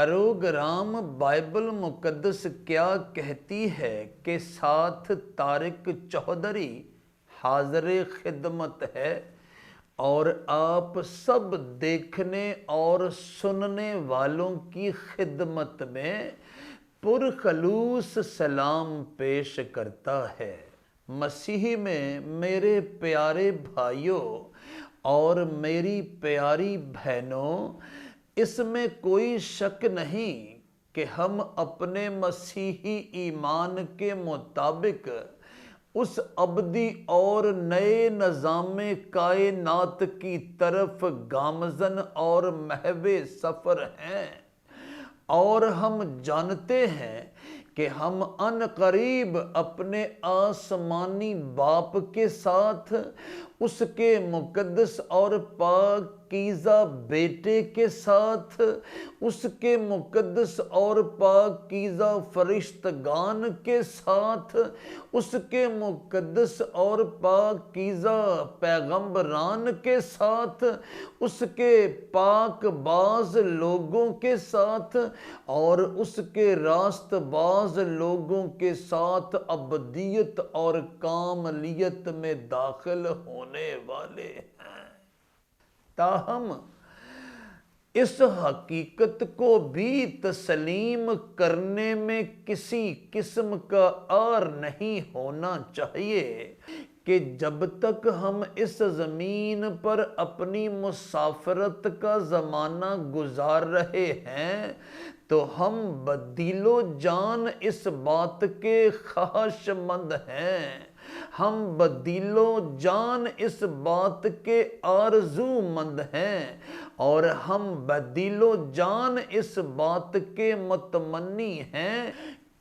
Programme Bible مقدس کیا کہتی ہے کہ ساتھ طارق چودھری حاضر خدمت ہے اور آپ سب دیکھنے اور سننے والوں کی خدمت میں پرخلوص سلام پیش کرتا ہے۔ مسیح میں میرے پیارے بھائیوں اور میری پیاری بہنوں، اس میں کوئی شک نہیں کہ ہم اپنے مسیحی ایمان کے مطابق اس ابدی اور نئے نظام کائنات کی طرف گامزن اور محو سفر ہیں، اور ہم جانتے ہیں کہ ہم عنقریب اپنے آسمانی باپ کے ساتھ اس کے مقدس اور پاکیزہ بیٹے کے ساتھ اس کے مقدس اور پاکیزہ فرشتگان کے ساتھ اس کے مقدس اور پاکیزہ پیغمبران کے ساتھ اس کے پاک باز لوگوں کے ساتھ اور اس کے راست باز لوگوں کے ساتھ ابدیت اور کاملیت میں داخل ہونے والے ہیں۔ تاہم اس حقیقت کو بھی تسلیم کرنے میں کسی قسم کا عار نہیں ہونا چاہیے کہ جب تک ہم اس زمین پر اپنی مسافرت کا زمانہ گزار رہے ہیں تو ہم بدل و جان اس بات کے خواہش مند ہیں، ہم بدل و جان اس بات کے آرزو مند ہیں، اور ہم بدل و جان اس بات کے متمنی ہیں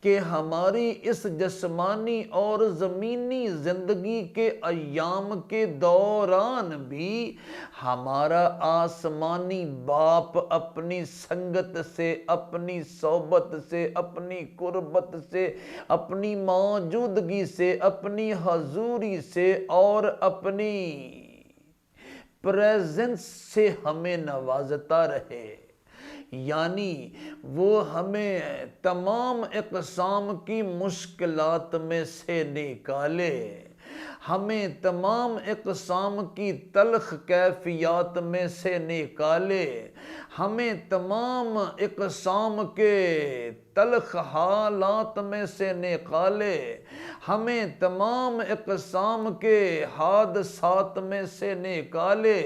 کہ ہماری اس جسمانی اور زمینی زندگی کے ایام کے دوران بھی ہمارا آسمانی باپ اپنی سنگت سے، اپنی صحبت سے، اپنی قربت سے، اپنی موجودگی سے، اپنی حضوری سے اور اپنی پریزنس سے ہمیں نوازتا رہے، یعنی وہ ہمیں تمام اقسام کی مشکلات میں سے نکالے، ہمیں تمام اقسام کی تلخ کیفیات میں سے نکالے، ہمیں تمام اقسام کے تلخ حالات میں سے نکالے، ہمیں تمام اقسام کے حادثات میں سے نکالے،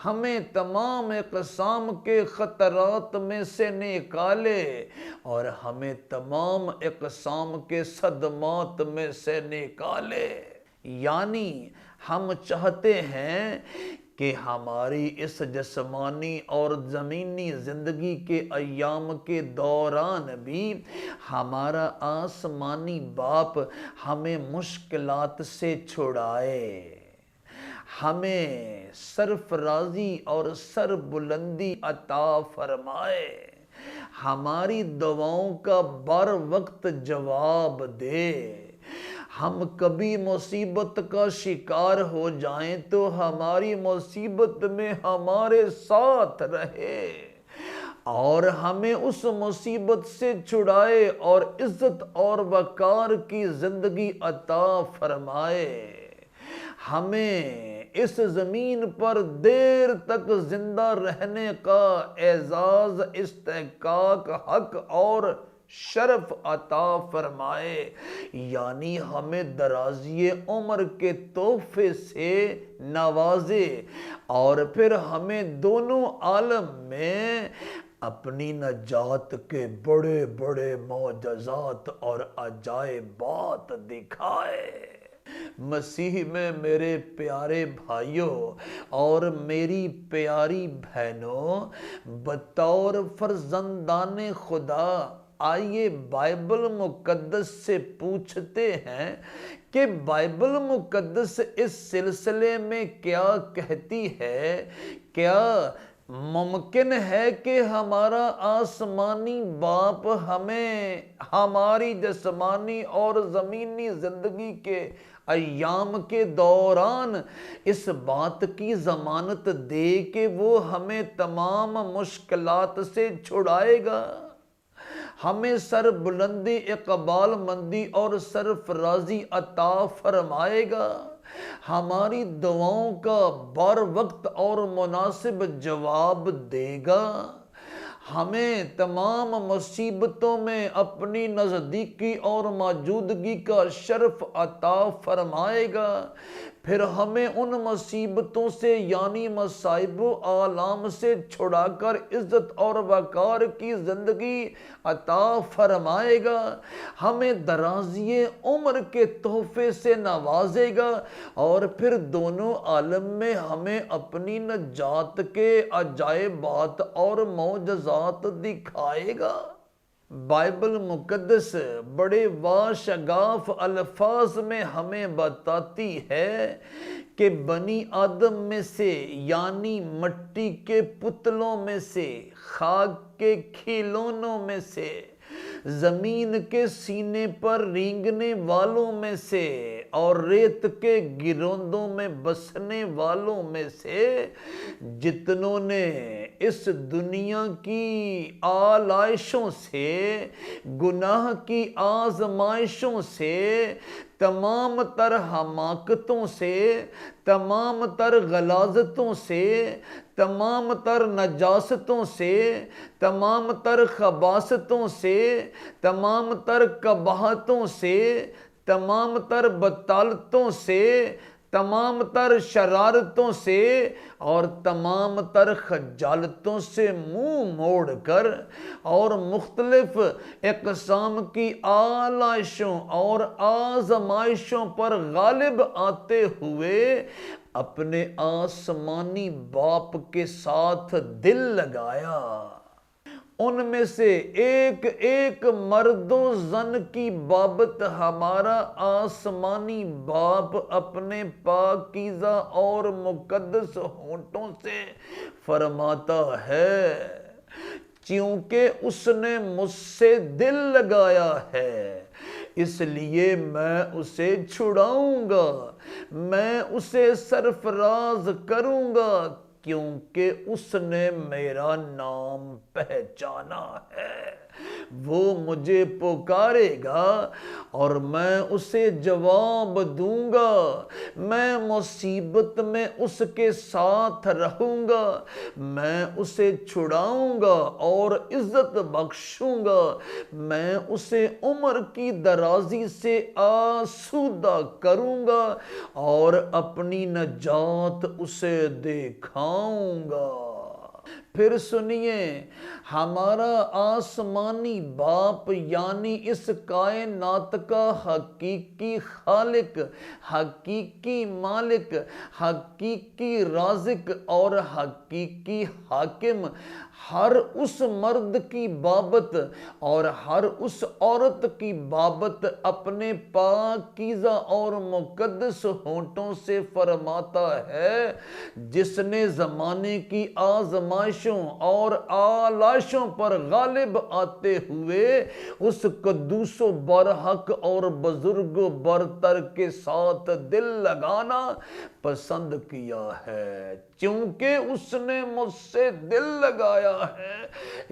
ہمیں تمام اقسام کے خطرات میں سے نکالے، اور ہمیں تمام اقسام کے صدمات میں سے نکالے۔ یعنی ہم چاہتے ہیں کہ ہماری اس جسمانی اور زمینی زندگی کے ایام کے دوران بھی ہمارا آسمانی باپ ہمیں مشکلات سے چھڑائے، ہمیں سرفرازی اور سربلندی عطا فرمائے، ہماری دعاؤں کا بر وقت جواب دے، ہم کبھی مصیبت کا شکار ہو جائیں تو ہماری مصیبت میں ہمارے ساتھ رہے اور ہمیں اس مصیبت سے چھڑائے اور عزت اور وقار کی زندگی عطا فرمائے، ہمیں اس زمین پر دیر تک زندہ رہنے کا اعزاز، استحقاق، حق اور شرف عطا فرمائے، یعنی ہمیں درازی عمر کے تحفے سے نوازے، اور پھر ہمیں دونوں عالم میں اپنی نجات کے بڑے بڑے معجزات اور عجائبات دکھائے۔ مسیح میں میرے پیارے بھائیوں اور میری پیاری بہنوں، بطور فرزندان خدا آئیے بائبل مقدس سے پوچھتے ہیں کہ بائبل مقدس اس سلسلے میں کیا کہتی ہے۔ کیا ممکن ہے کہ ہمارا آسمانی باپ ہمیں ہماری جسمانی اور زمینی زندگی کے ایام کے دوران اس بات کی ضمانت دے کہ وہ ہمیں تمام مشکلات سے چھڑائے گا؟ ہمیں سر بلندی، اقبال مندی اور سرفرازی عطا فرمائے گا، ہماری دعاؤں کا بر وقت اور مناسب جواب دے گا، ہمیں تمام مصیبتوں میں اپنی نزدیکی اور موجودگی کا شرف عطا فرمائے گا، پھر ہمیں ان مصیبتوں سے یعنی مصائب و آلام سے چھڑا کر عزت اور وقار کی زندگی عطا فرمائے گا، ہمیں درازی عمر کے تحفے سے نوازے گا، اور پھر دونوں عالم میں ہمیں اپنی نجات کے عجائبات اور معجزات دکھائے گا۔ بائبل مقدس بڑے واشگاف الفاظ میں ہمیں بتاتی ہے کہ بنی آدم میں سے یعنی مٹی کے پتلوں میں سے، خاک کے کھلونوں میں سے، زمین کے سینے پر رینگنے والوں میں سے اور ریت کے گروندوں میں بسنے والوں میں سے، جتنوں نے اس دنیا کی آلائشوں سے، گناہ کی آزمائشوں سے، تمام تر حماقتوں سے، تمام تر غلاظتوں سے، تمام تر نجاستوں سے، تمام تر خباثتوں سے، تمام تر قباحتوں سے، تمام تر بطالتوں سے، تمام تر شرارتوں سے اور تمام تر خجالتوں سے منہ موڑ کر اور مختلف اقسام کی آلائشوں اور آزمائشوں پر غالب آتے ہوئے اپنے آسمانی باپ کے ساتھ دل لگایا۔ ان میں سے ایک ایک مرد و زن کی بابت ہمارا آسمانی باپ اپنے پاکیزہ اور مقدس ہونٹوں سے فرماتا ہے، چونکہ اس نے مجھ سے دل لگایا ہے، اس لیے میں اسے چھڑاؤں گا، میں اسے سرفراز کروں گا، کیونکہ اس نے میرا نام پہچانا ہے۔ وہ مجھے پکارے گا اور میں اسے جواب دوں گا، میں مصیبت میں اس کے ساتھ رہوں گا، میں اسے چھڑاؤں گا اور عزت بخشوں گا، میں اسے عمر کی درازی سے آسودہ کروں گا اور اپنی نجات اسے دکھاؤں گا۔ پھر سنیے، ہمارا آسمانی باپ یعنی اس کائنات کا حقیقی خالق، حقیقی مالک، حقیقی رازق اور حقیقی حاکم ہر اس مرد کی بابت اور ہر اس عورت کی بابت اپنے پاکیزہ اور مقدس ہونٹوں سے فرماتا ہے، جس نے زمانے کی آزمائشوں اور آلائشوں پر غالب آتے ہوئے اس قدوس و برحق اور بزرگ و برتر کے ساتھ دل لگانا پسند کیا ہے، چونکہ اس نے مجھ سے دل لگایا ہے،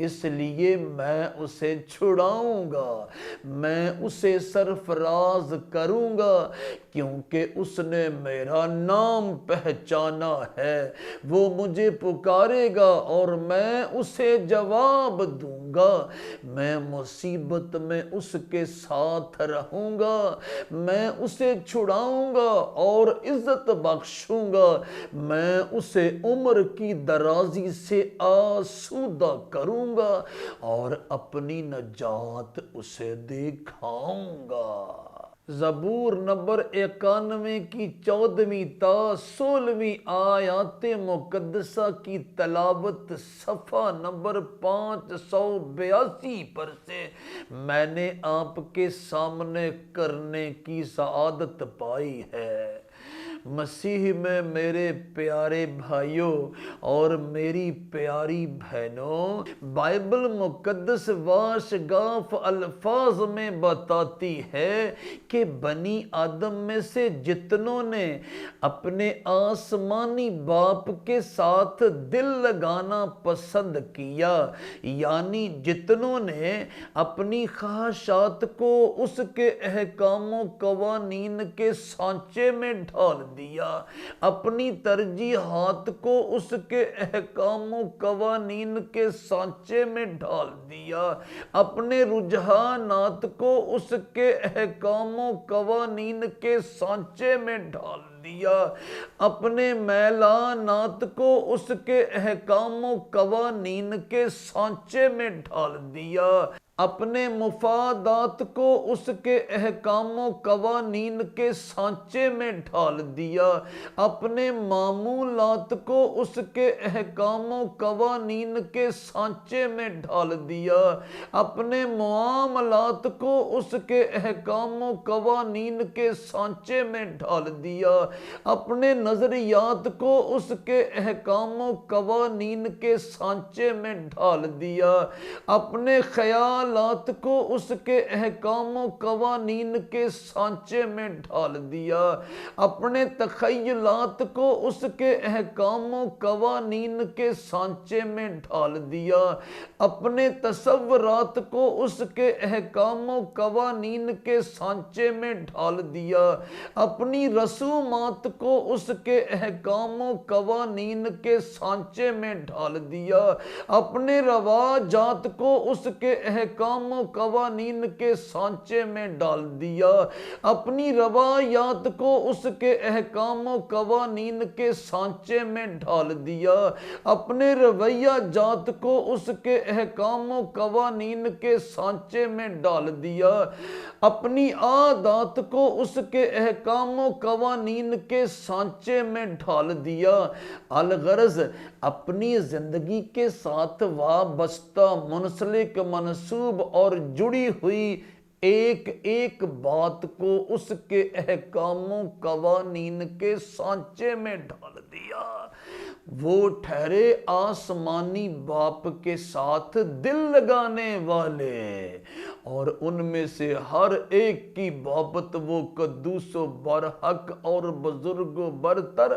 اس لیے میں اسے چھڑاؤں گا، میں اسے سرفراز کروں گا، کیونکہ اس نے میرا نام پہچانا ہے، وہ مجھے پکارے گا اور میں اسے جواب دوں گا، میں مصیبت میں اس کے ساتھ رہوں گا، میں اسے چھڑاؤں گا اور عزت بخشوں گا، میں اسے عمر کی درازی سے آسودہ کروں گا اور اپنی نجات اسے دکھاؤں گا۔ زبور نمبر 91 کی 14ویں تا 16ویں آیات مقدسہ کی تلاوت صفحہ نمبر 582 پر سے میں نے آپ کے سامنے کرنے کی سعادت پائی ہے۔ مسیح میں میرے پیارے بھائیوں اور میری پیاری بہنوں، بائبل مقدس واشگاف الفاظ میں بتاتی ہے کہ بنی آدم میں سے جتنوں نے اپنے آسمانی باپ کے ساتھ دل لگانا پسند کیا، یعنی جتنوں نے اپنی خواہشات کو اس کے احکام و قوانین کے سانچے میں ڈھال دیا، اپنی ترجیحات کو اس کے احکام و قوانین کے سانچے میں ڈھال دیا، اپنے رجحانات کو اس کے احکام و قوانین کے سانچے میں ڈھال دیا، اپنے میلانات کو اس کے احکام و قوانین کے سانچے میں ڈھال دیا، اپنے مفادات کو اس کے احکام و قوانین کے سانچے میں ڈھال دیا، اپنے معمولات کو اس کے احکام و قوانین کے سانچے میں ڈھال دیا، اپنے معاملات کو اس کے احکام و قوانین کے سانچے میں ڈھال دیا، اپنے نظریات کو اس کے احکام و قوانین کے سانچے میں ڈھال دیا، اپنے خیالات کو اس کے احکام و قوانین کے سانچے میں ڈھال دیا، اپنے تخیلات کو اس کے احکام و قوانین کے سانچے میں ڈھال دیا، اپنے تصورات کو اس کے احکام و قوانین کے سانچے میں ڈھال دیا، اپنی رسومات کو اس کے احکام و قوانین کے سانچے میں ڈھال دیا، اپنے رواجات کو اس کے احکام و قوانین کے سانچے میں ڈال دیا، اپنی روایات کو اس کے احکام و قوانین کے سانچے میں ڈھال دیا، اپنے رویہ جات کو اس کے احکام و قوانین کے سانچے میں ڈال دیا، اپنی عادات کو اس کے احکام و قوانین کے سانچے میں ڈھال دیا۔ الغرض اپنی زندگی کے ساتھ وابستہ، منسلک، منسوب اور جڑی ہوئی ایک ایک بات کو اس کے احکام و قوانین کے سانچے میں ڈال دیا۔ وہ ٹھہرے آسمانی باپ کے ساتھ دل لگانے والے، اور ان میں سے ہر ایک کی بابت وہ قدوس و برحق اور بزرگ و برتر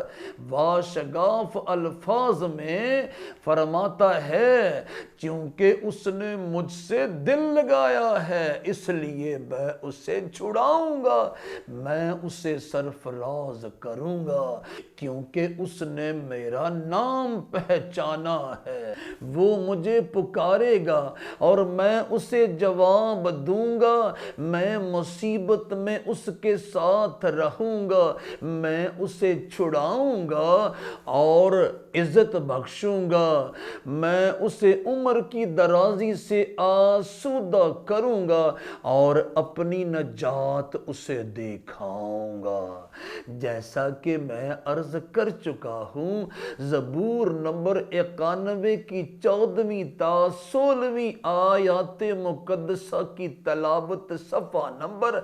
واشگاف الفاظ میں فرماتا ہے، چونکہ اس نے مجھ سے دل لگایا ہے اس لیے میں اسے چھڑاؤں گا، میں اسے سرفراز کروں گا، کیونکہ اس نے میرا نام پہچانا ہے، وہ مجھے پکارے گا اور میں اسے جواب دوں گا، میں مصیبت میں اس کے ساتھ رہوں گا، میں اسے چھڑاؤں گا اور عزت بخشوں گا، میں اسے عمر کی درازی سے آسودہ کروں گا اور اپنی نجات اسے دکھاؤں گا۔ جیسا کہ میں عرض کر چکا ہوں، زبور نمبر 91 کی 14ویں تا 16ویں آیات مقدسہ کی تلاوت صفحہ نمبر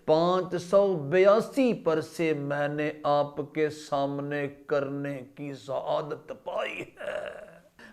582 پر سے میں نے آپ کے سامنے کرنے کی سعادت پائی ہے۔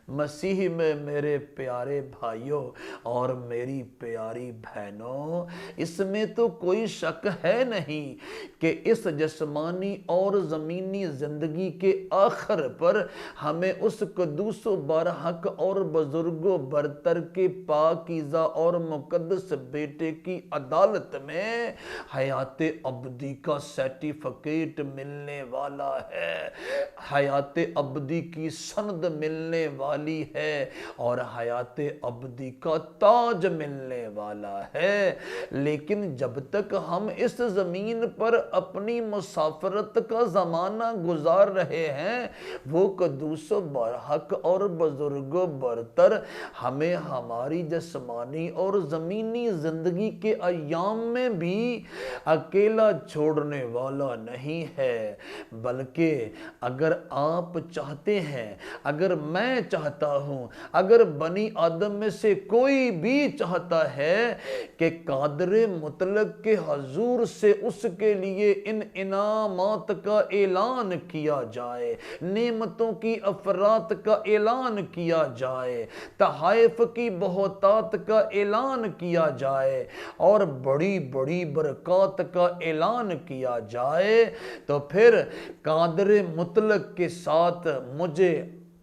مسیح میں میرے پیارے بھائیوں اور میری پیاری بہنوں، اس میں تو کوئی شک ہے نہیں کہ اس جسمانی اور زمینی زندگی کے آخر پر ہمیں اس قدوس و برحق اور بزرگ و برتر کے پاکیزہ اور مقدس بیٹے کی عدالت میں حیات ابدی کا سرٹیفکیٹ ملنے والا ہے، حیات ابدی کی سند ملنے والی ہے اور حیات ابدی کا تاج ملنے والا ہے۔ لیکن جب تک ہم اس زمین پر اپنی مسافرت کا زمانہ گزار رہے ہیں، وہ قدوس و برحق اور بزرگ و برتر ہمیں ہماری جسمانی اور زمینی زندگی کے ایام میں بھی اکیلا چھوڑنے والا نہیں ہے، بلکہ اگر آپ چاہتے ہیں، اگر میں چاہتا ہوں، اگر بنی آدم میں سے کوئی بھی چاہتا ہے کہ قادر مطلق کے حضور سے اس کے لیے ان انعامات کا اعلان کیا جائے، نعمتوں کی افراط کا اعلان کیا جائے، تحائف کی بہتات کا اعلان کیا جائے اور بڑی بڑی برکات کا اعلان کیا جائے، تو پھر قادر مطلق کے ساتھ مجھے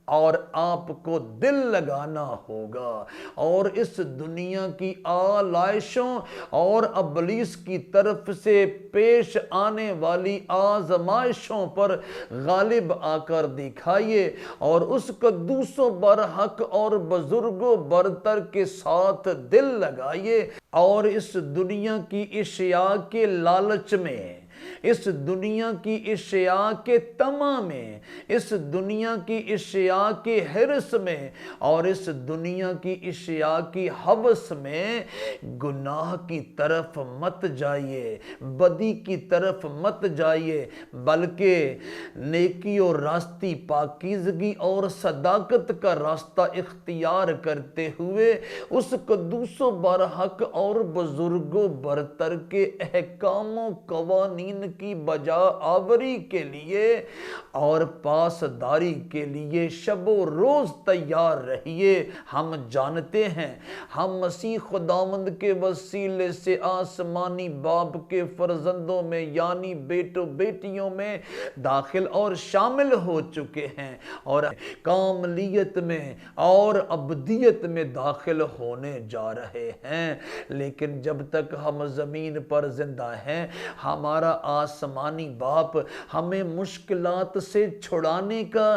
اور آپ کو دل لگانا ہوگا اور اس دنیا کی آلائشوں اور ابلیس کی طرف سے پیش آنے والی آزمائشوں پر غالب آ کر دکھائیے اور اس قدوس و برحق اور بزرگ و برتر کے ساتھ دل لگائیے اور اس دنیا کی اشیاء کے لالچ میں، اس دنیا کی اشیاء کے طمع میں، اس دنیا کی اشیاء کے حرص میں اور اس دنیا کی اشیاء کی ہوس میں گناہ کی طرف مت جائیے، بدی کی طرف مت جائیے، بلکہ نیکی اور راستی، پاکیزگی اور صداقت کا راستہ اختیار کرتے ہوئے اس قدوس و برحق اور بزرگ و برتر کے احکام و قوانین کی بجا آوری کے لیے اور پاسداری کے لیے شب و روز تیار رہیے۔ ہم جانتے ہیں ہم مسیح خداوند کے وسیلے سے آسمانی باپ کے فرزندوں میں یعنی بیٹوں بیٹیوں میں داخل اور شامل ہو چکے ہیں اور کاملیت میں اور ابدیت میں داخل ہونے جا رہے ہیں، لیکن جب تک ہم زمین پر زندہ ہیں ہمارا آسمانی باپ ہمیں مشکلات سے چھڑانے کا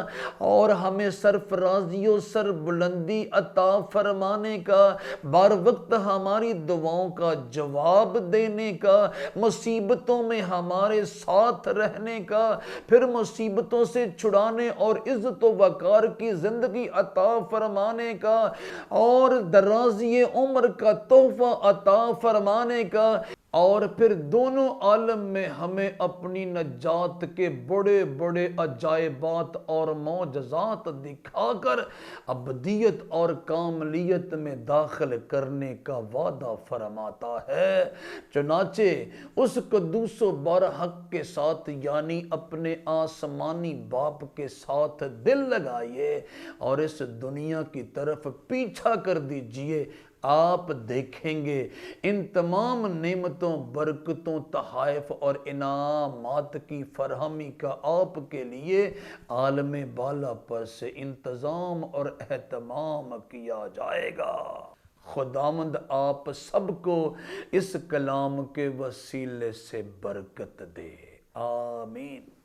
اور ہمیں سرفرازی و سربلندی عطا فرمانے کا، بر وقت ہماری دعاؤں کا جواب دینے کا، مصیبتوں میں ہمارے ساتھ رہنے کا، پھر مصیبتوں سے چھڑانے اور عزت و وقار کی زندگی عطا فرمانے کا اور درازی عمر کا تحفہ عطا فرمانے کا، اور پھر دونوں عالم میں ہمیں اپنی نجات کے بڑے بڑے عجائبات اور معجزات دکھا کر ابدیت اور کاملیت میں داخل کرنے کا وعدہ فرماتا ہے۔ چنانچہ اس قدوس و برحق کے ساتھ یعنی اپنے آسمانی باپ کے ساتھ دل لگائیے اور اس دنیا کی طرف پیچھا کر دیجئے۔ آپ دیکھیں گے ان تمام نعمتوں، برکتوں، تحائف اور انعامات کی فراہمی کا آپ کے لیے عالم بالا پر سے انتظام اور اہتمام کیا جائے گا۔ خداوند آپ سب کو اس کلام کے وسیلے سے برکت دے، آمین۔